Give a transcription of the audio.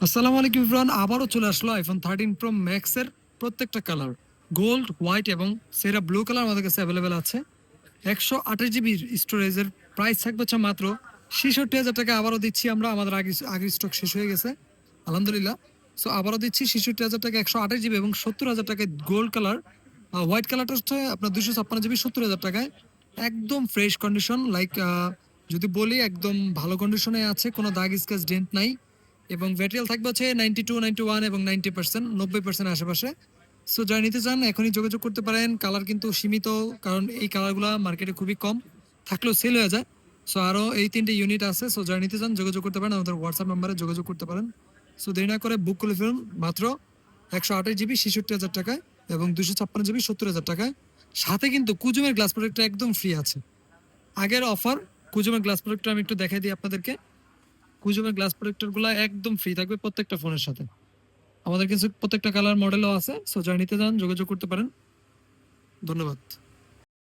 আসসালামু আলাইকুম ইমরান, আবারও চলে আসলো আইফোন 13 প্রো ম্যাক্সের প্রত্যেকটা কালার গোল্ড, হোয়াইট এবং সেরা ব্লু কালার আমাদের কাছে অ্যাভেলেবেল আছে। 128 জিবি স্টোরেজের প্রাইস থাকবে হচ্ছে মাত্র 66,000 টাকা। আবারও দিচ্ছি আমরা, আমাদের আগের স্টক শেষ হয়ে গেছে আলহামদুলিল্লাহ। সো আবারও দিচ্ছি 66,000 টাকা 128 জিবি এবং 70,000 টাকায় গোল্ড কালার। হোয়াইট কালারটা হচ্ছে আপনার 256 জিবি 70,000 টাকায়। একদম ফ্রেশ কন্ডিশন, লাইক যদি বলি একদম ভালো কন্ডিশনে আছে, কোনো দাগ স্ক্র্যাচ ডেন্ট নাই। এবং ব্যাটারি থাকবে হচ্ছে 92, 91 এবং 90%, 90% আশেপাশে। সো যারা নিতে চান এখনই যোগাযোগ করতে পারেন। কালার কিন্তু সীমিত, কারণ এই কালারগুলো মার্কেটে খুবই কম, থাকলেও সেল হয়ে যায়। সো আরও এই 3টে ইউনিট আছে। সো যারা নিতে চান যোগাযোগ করতে পারেন, আমাদের হোয়াটসঅ্যাপ নাম্বারে যোগাযোগ করতে পারেন। সো দেরি না করে বুক করে ফেলুন মাত্র 128 জিবি 66,000 টাকায় এবং 256 জিবি 70,000 টাকায়। সাথে কিন্তু কুজুমের গ্লাস প্রোডাক্টটা একদম ফ্রি আছে। আগের অফার কুজুমের গ্লাস প্রোডাক্টটা আমি একটু দেখাই দিই আপনাদেরকে। কুজুমের গ্লাস প্রোটেক্টর গুলা একদম ফ্রি থাকবে প্রত্যেকটা ফোনের সাথে। আমাদের কিছু প্রত্যেকটা কালার মডেলও আছে। সো যারা নিতে চান যোগাযোগ করতে পারেন। ধন্যবাদ।